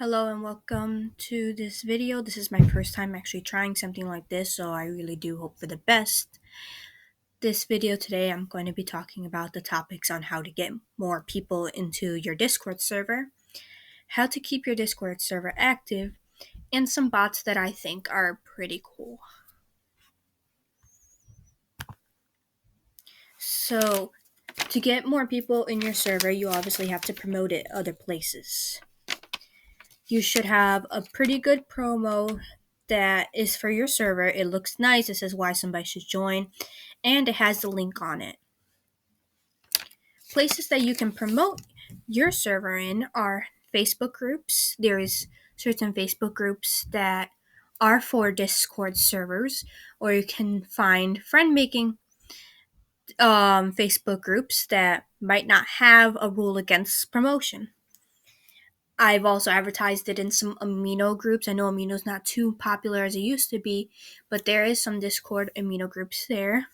Hello and welcome to this video. This is my first time actually trying something like this, so I really do hope for the best. This video today, I'm going to be talking about the topics on how to get more people into your Discord server, how to keep your Discord server active, and some bots that I think are pretty cool. So, to get more people in your server, you obviously have to promote it other places. You should have a pretty good promo that is for your server. It looks nice. It says why somebody should join, and it has the link on it. Places that you can promote your server in are Facebook groups. There is certain Facebook groups that are for Discord servers, or you can find friend making Facebook groups that might not have a rule against promotion. I've also advertised it in some amino groups. I know amino's not too popular as it used to be, but there is some Discord amino groups there.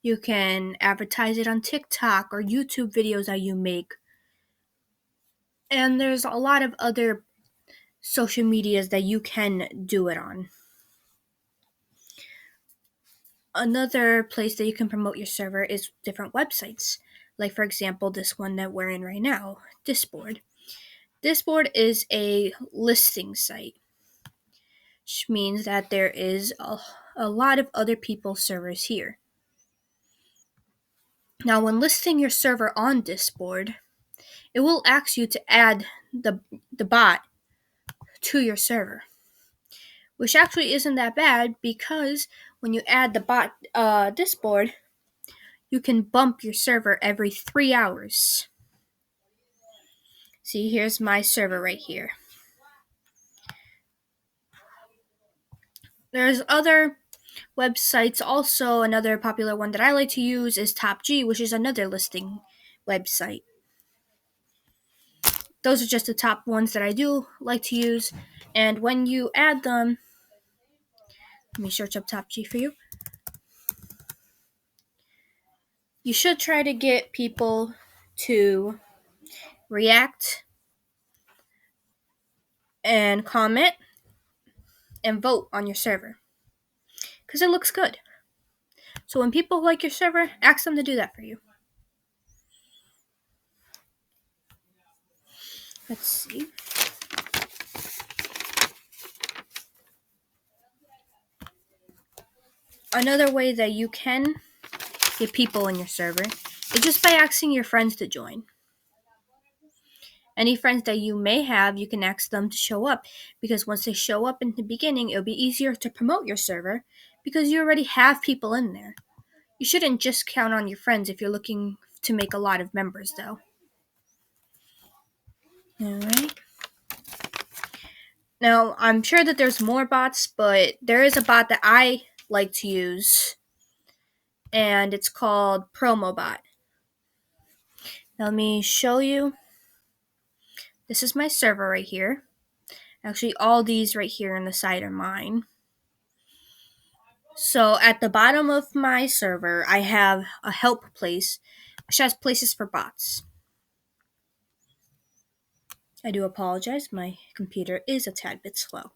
You can advertise it on TikTok or YouTube videos that you make. And there's a lot of other social medias that you can do it on. Another place that you can promote your server is different websites. Like, for example, this one that we're in right now, Discord. Discord is a listing site, which means that there is a lot of other people's servers here. Now, when listing your server on Discord, it will ask you to add the bot to your server, which actually isn't that bad because when you add the bot Discord, you can bump your server every 3 hours. See, here's my server right here. There's other websites also. Another popular one that I like to use is Top G, which is another listing website. Those are just the top ones that I do like to use. And when you add them, let me search up Top G for you. You should try to get people to react and comment and vote on your server because it looks good. So when people like your server, ask them to do that for you. Let's see. Another way that you can get people in your server is just by asking your friends to join. Any friends that you may have, you can ask them to show up, because once they show up in the beginning, it'll be easier to promote your server because you already have people in there. You shouldn't just count on your friends if you're looking to make a lot of members, though. Alright. Now, I'm sure that there's more bots, but there is a bot that I like to use, and it's called PromoBot. Now, let me show you. This is my server right here. Actually, all these right here on the side are mine. So at the bottom of my server, I have a help place, which has places for bots. I do apologize, my computer is a tad bit slow.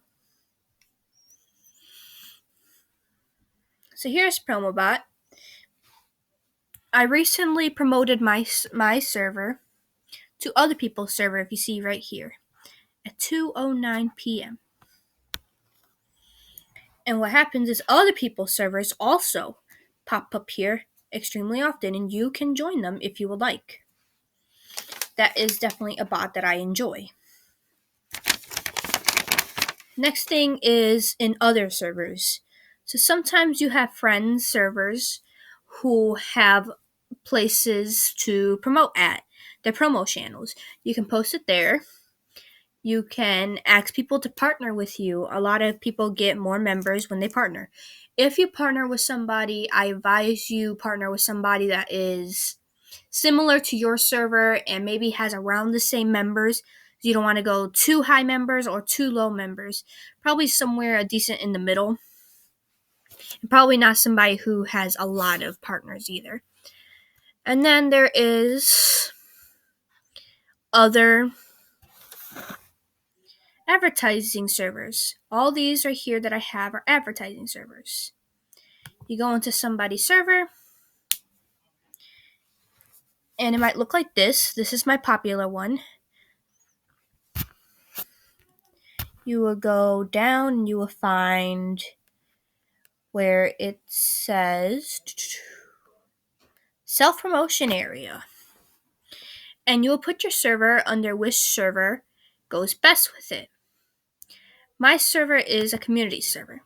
So here's PromoBot. I recently promoted my server to other people's server, if you see right here, at 2:09 p.m. And what happens is other people's servers also pop up here extremely often, and you can join them if you would like. That is definitely a bot that I enjoy. Next thing is in other servers. So sometimes you have friends servers who have places to promote at, their promo channels. You can post it there. You can ask people to partner with you. A lot of people get more members when they partner. If you partner with somebody, I advise you partner with somebody that is similar to your server and maybe has around the same members. You don't want to go too high members or too low members. Probably somewhere decent in the middle. And probably not somebody who has a lot of partners either. And then there is other Advertising servers. All these right here that I have are advertising servers. You go into somebody's server, and it might look like this. This is my popular one. You will go down and you will find where it says self-promotion area. And you will put your server under which server goes best with it. My server is a community server.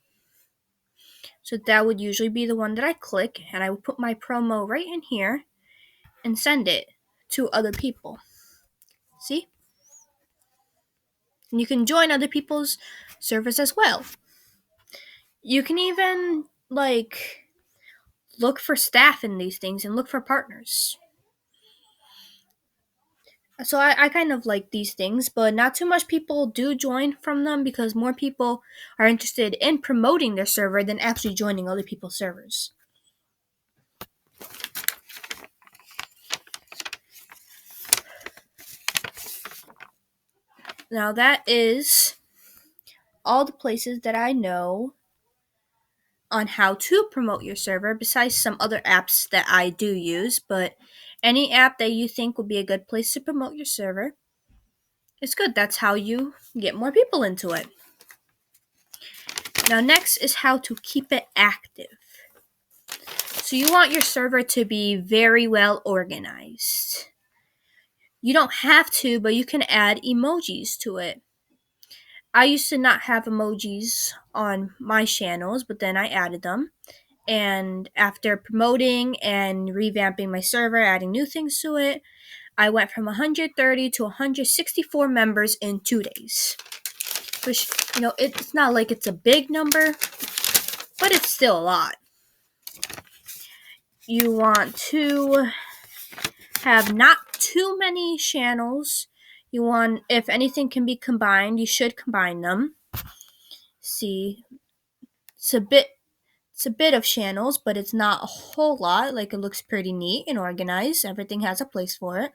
So that would usually be the one that I click, and I would put my promo right in here and send it to other people. See? And you can join other people's servers as well. You can even look for staff in these things and look for partners. So I kind of like these things, but not too much people do join from them because more people are interested in promoting their server than actually joining other people's servers. Now that is all the places that I know on how to promote your server, besides some other apps that I do use. But any app that you think would be a good place to promote your server, it's good. That's how you get more people into it. Now next is how to keep it active. So you want your server to be very well organized. You don't have to, but you can add emojis to it. I used to not have emojis on my channels, but then I added them. And after promoting and revamping my server, adding new things to it, I went from 130 to 164 members in 2 days. Which, it's not like it's a big number, but it's still a lot. You want to have not too many channels. You want, if anything can be combined, you should combine them. See, it's a bit of channels, but it's not a whole lot. It looks pretty neat and organized. Everything has a place for it.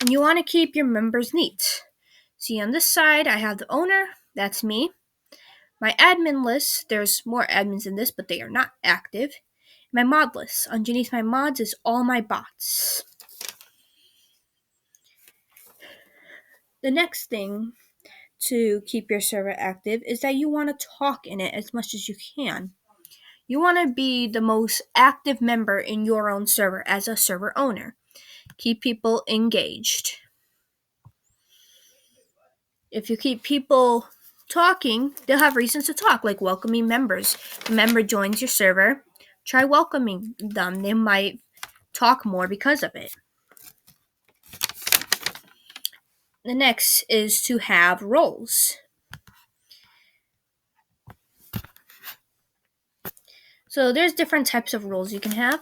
And you want to keep your members neat. See, on this side, I have the owner. That's me. My admin list, there's more admins in this, but they are not active. My mod list. Underneath my mods is all my bots. The next thing to keep your server active is that you want to talk in it as much as you can. You want to be the most active member in your own server as a server owner. Keep people engaged. If you keep people talking, they'll have reasons to talk, like welcoming members. If a member joins your server, try welcoming them. They might talk more because of it. The next is to have roles. So there's different types of roles you can have.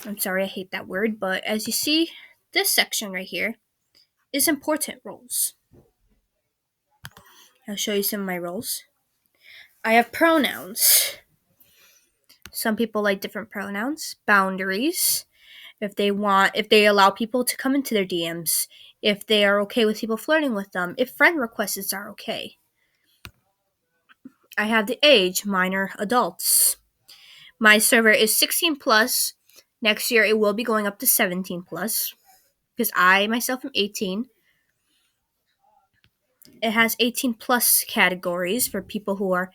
I'm sorry, I hate that word, but as you see, this section right here is important roles. I'll show you some of my roles. I have pronouns. Some people like different pronouns. Boundaries. If they allow people to come into their DMs. If they are okay with people flirting with them. If friend requests are okay. I have the age, minor adults. My server is 16 plus. Next year it will be going up to 17 plus. Because I myself am 18. It has 18 plus categories for people who are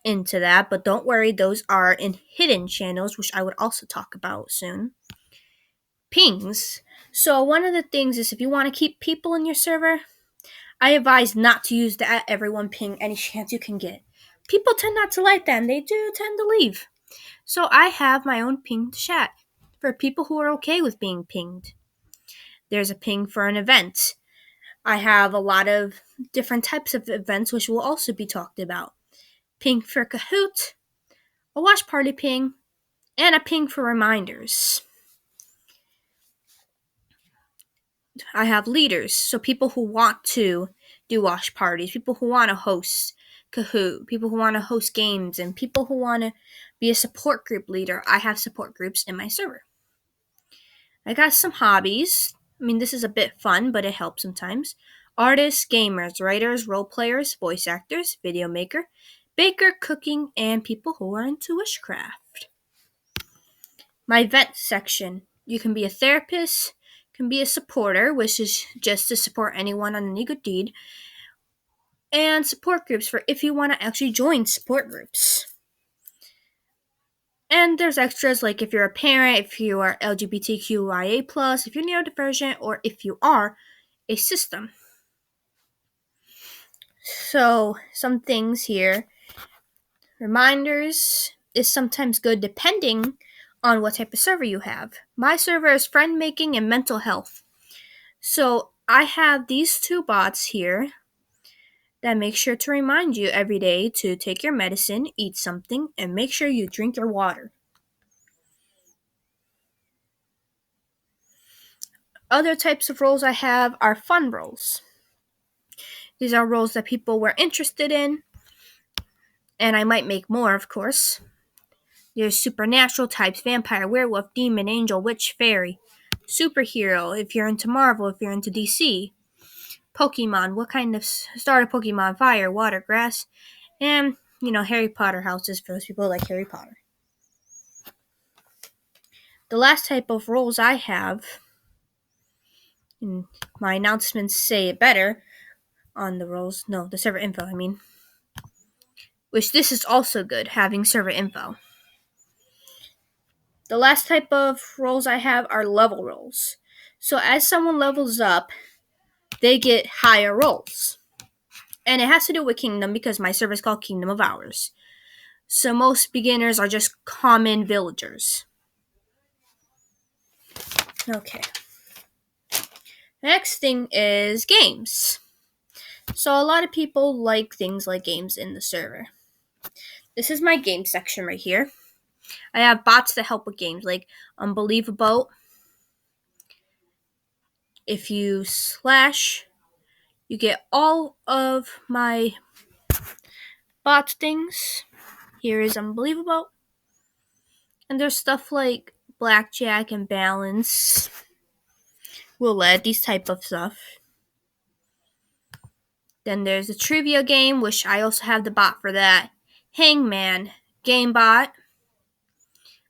into that, but don't worry, those are in hidden channels, which I would also talk about soon. Pings. So one of the things is if you want to keep people in your server, I advise not to use the @everyone ping any chance you can get. People tend not to like that, and they do tend to leave. So I have my own pinged chat for people who are okay with being pinged. There's a ping for an event. I have a lot of different types of events which will also be talked about. Ping for Kahoot, a watch party ping, and a ping for reminders. I have leaders, so people who want to do watch parties, people who want to host Kahoot, people who want to host games, and people who want to be a support group leader. I have support groups in my server. I got some hobbies. I mean, this is a bit fun, but it helps sometimes. Artists, gamers, writers, role players, voice actors, video maker, baker, cooking, and people who are into witchcraft. My vent section. You can be a therapist, can be a supporter, which is just to support anyone on any good deed, and support groups for if you want to actually join support groups. And there's extras like if you're a parent, if you are LGBTQIA+, if you're neurodivergent, or if you are a system. So, some things here. Reminders is sometimes good depending on what type of server you have. My server is friend making and mental health. So, I have these two bots here that make sure to remind you every day to take your medicine, eat something, and make sure you drink your water. Other types of roles I have are fun roles. These are roles that people were interested in, and I might make more, of course. There's supernatural types: vampire, werewolf, demon, angel, witch, fairy. Superhero, if you're into Marvel, if you're into DC. Pokemon, what kind of starter Pokemon? Fire, water, grass. And, Harry Potter houses for those people who like Harry Potter. The last type of roles I have, and my announcements say it better on the roles, no, the server info, which this is also good, having server info. The last type of roles I have are level roles. So as someone levels up, they get higher roles. And it has to do with Kingdom because my server is called Kingdom of Ours. So most beginners are just common villagers. Okay. Next thing is games. So a lot of people like things like games in the server. This is my game section right here. I have bots that help with games like Unbelievable. If you slash, you get all of my bot things. Here is Unbelievable. And there's stuff like Blackjack and Balance, Roulette, these type of stuff. Then there's a trivia game, which I also have the bot for that. Hangman, GameBot,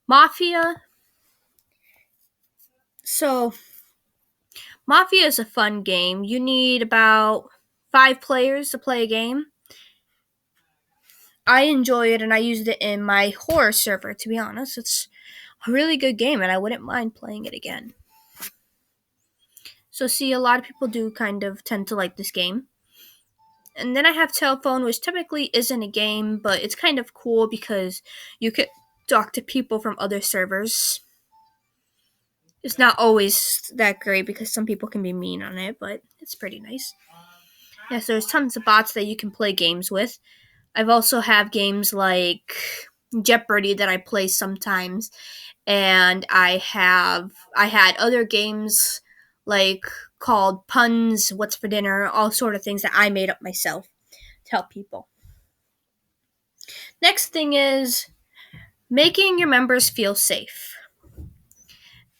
Mafia. So, Mafia is a fun game. You need about 5 players to play a game. I enjoy it and I used it in my horror server, to be honest. It's a really good game and I wouldn't mind playing it again. So see, a lot of people do kind of tend to like this game. And then I have Telephone, which typically isn't a game, but it's kind of cool because you could talk to people from other servers. It's not always that great because some people can be mean on it, but it's pretty nice. Yeah, so there's tons of bots that you can play games with. I've also have games like Jeopardy that I play sometimes, and I had other games like called Puns, What's for Dinner, all sort of things that I made up myself to help people. Next thing is making your members feel safe.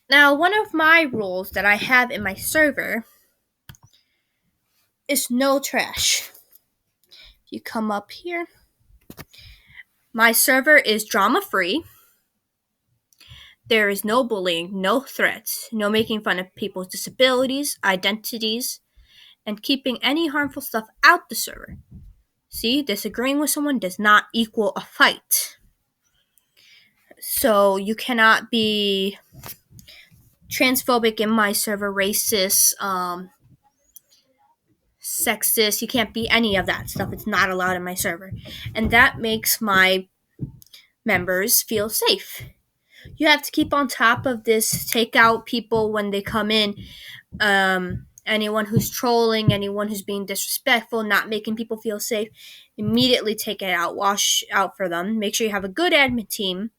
Now, one of my rules that I have in my server is no trash. If you come up here, my server is drama free. There is no bullying, no threats, no making fun of people's disabilities, identities, and keeping any harmful stuff out the server. See, disagreeing with someone does not equal a fight. So you cannot be transphobic in my server, racist, sexist. You can't be any of that stuff. It's not allowed in my server. And that makes my members feel safe. You have to keep on top of this, take out people when they come in. Anyone who's trolling, anyone who's being disrespectful, not making people feel safe, immediately take it out, wash out for them. Make sure you have a good admin team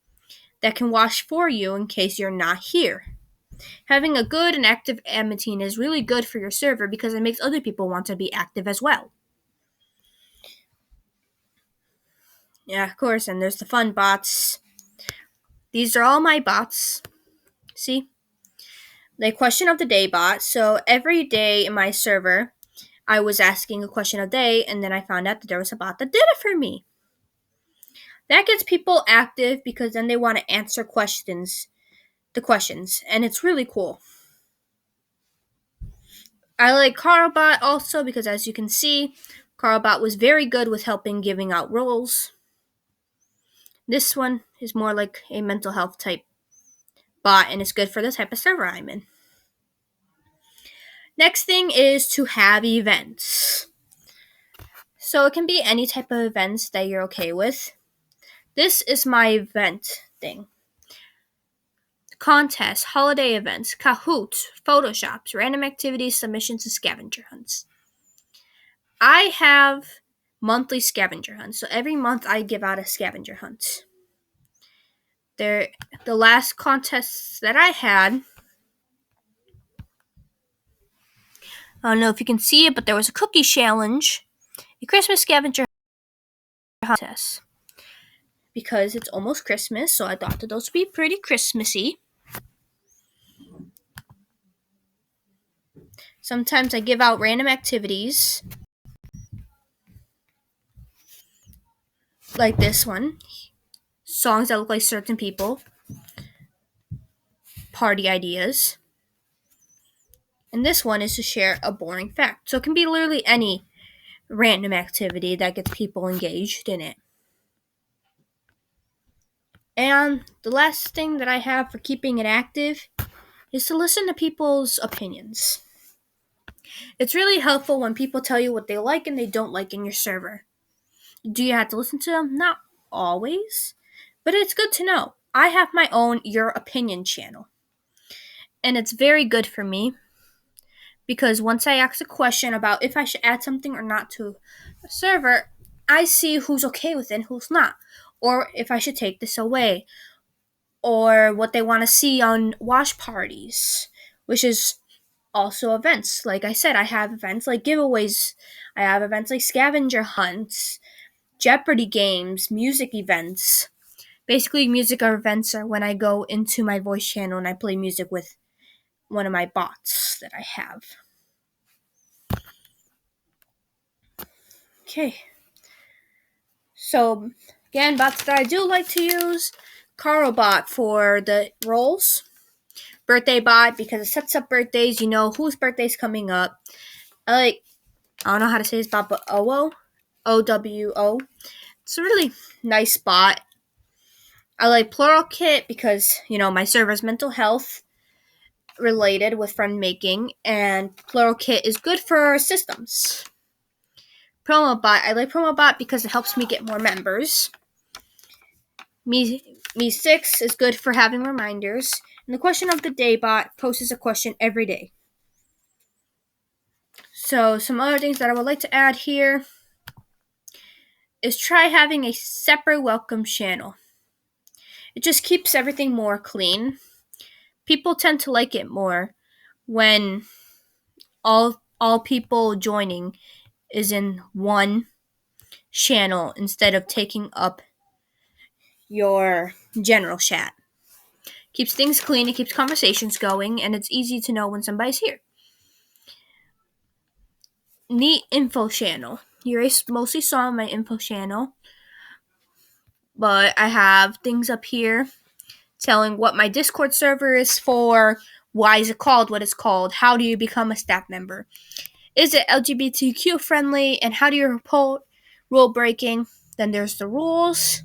that can wash for you in case you're not here. Having a good and active admin team is really good for your server because it makes other people want to be active as well. Yeah, of course, and there's the fun bots. These are all my bots. See? the question of the day bot. So every day in my server, I was asking a question a day, and then I found out that there was a bot that did it for me. That gets people active because then they want to answer the questions, and it's really cool. I like Carlbot also because, as you can see, Carlbot was very good with helping giving out roles. This one is more like a mental health type bot, and it's good for the type of server I'm in. Next thing is to have events. So it can be any type of events that you're okay with. This is my event thing. Contests, holiday events, Kahoots, Photoshops, random activities, submissions, and scavenger hunts. I have monthly scavenger hunts. So every month I give out a scavenger hunt. The last contests that I had, I don't know if you can see it, but there was a cookie challenge, a Christmas scavenger contest. Because it's almost Christmas, so I thought that those would be pretty Christmassy. Sometimes I give out random activities, like this one. Songs that look like certain people. Party ideas. And this one is to share a boring fact. So it can be literally any random activity that gets people engaged in it. And the last thing that I have for keeping it active is to listen to people's opinions. It's really helpful when people tell you what they like and they don't like in your server. Do you have to listen to them? Not always, but it's good to know. I have my own Your Opinion channel, and it's very good for me because once I ask a question about if I should add something or not to a server, I see who's okay with it and who's not, or if I should take this away, or what they want to see on watch parties, which is also events. Like I said, I have events like giveaways, I have events like scavenger hunts, Jeopardy games, music events. Basically, music events are when I go into my voice channel and I play music with one of my bots that I have. Okay. So, again, bots that I do like to use. Carlbot for the roles. Birthday bot because it sets up birthdays. You know whose birthday's coming up. I don't know how to say this bot, but OWO. OWO. It's a really nice bot. I like Plural Kit because, my server's mental health related with friend making, and Plural Kit is good for systems. Promobot. I like Promobot because it helps me get more members. Me6 is good for having reminders. And the question of the day bot posts a question every day. So some other things that I would like to add here is try having a separate welcome channel. It just keeps everything more clean. People tend to like it more when all people joining is in one channel instead of taking up your general chat. Keeps things clean, it keeps conversations going, and it's easy to know when somebody's here. Neat info channel. You mostly saw my info channel, but I have things up here telling what my Discord server is for, why is it called what it's called, how do you become a staff member, is it LGBTQ friendly, and how do you report rule breaking. Then there's the rules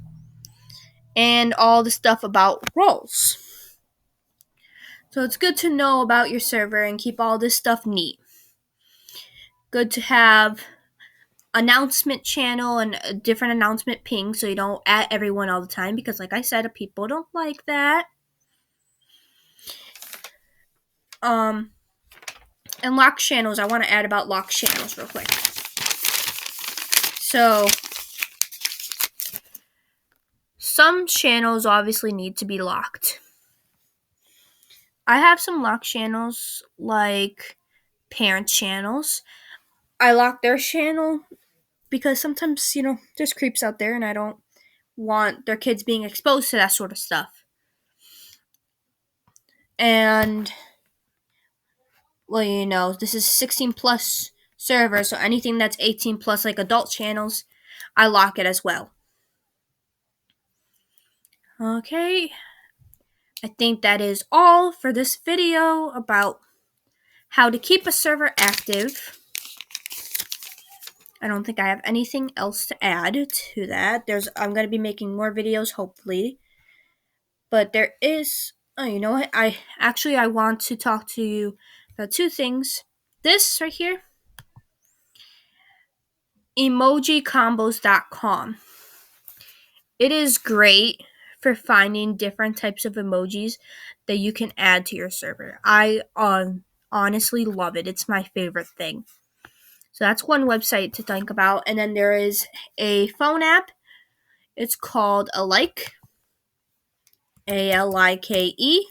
and all the stuff about roles. So it's good to know about your server and keep all this stuff neat. Good to have announcement channel and a different announcement ping so you don't add everyone all the time because, like I said, people don't like that. And lock channels, I want to add about lock channels real quick. So some channels obviously need to be locked. I have some lock channels like parent channels. I lock their channel because sometimes, there's creeps out there and I don't want their kids being exposed to that sort of stuff. And well, this is 16 plus server, so anything that's 18 plus, like adult channels, I lock it as well. Okay, I think that is all for this video about how to keep a server active. I don't think I have anything else to add to that. I'm going to be making more videos, hopefully. But there is, oh, you know what? I want to talk to you about two things. This right here, emojicombos.com. It is great for finding different types of emojis that you can add to your server. I honestly love it. It's my favorite thing. So that's one website to think about. And then there is a phone app. It's called Alike. ALIKE.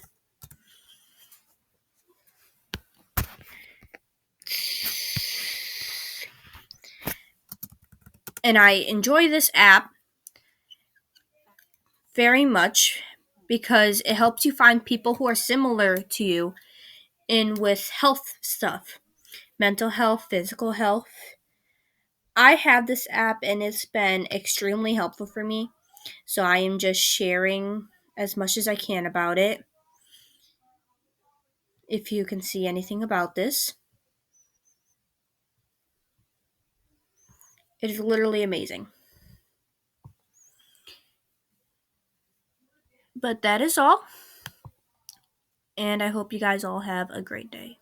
And I enjoy this app very much because it helps you find people who are similar to you in with health stuff, mental health, physical health. I have this app and it's been extremely helpful for me. So I am just sharing as much as I can about it. If you can see anything about this, it is literally amazing. But that is all. And I hope you guys all have a great day.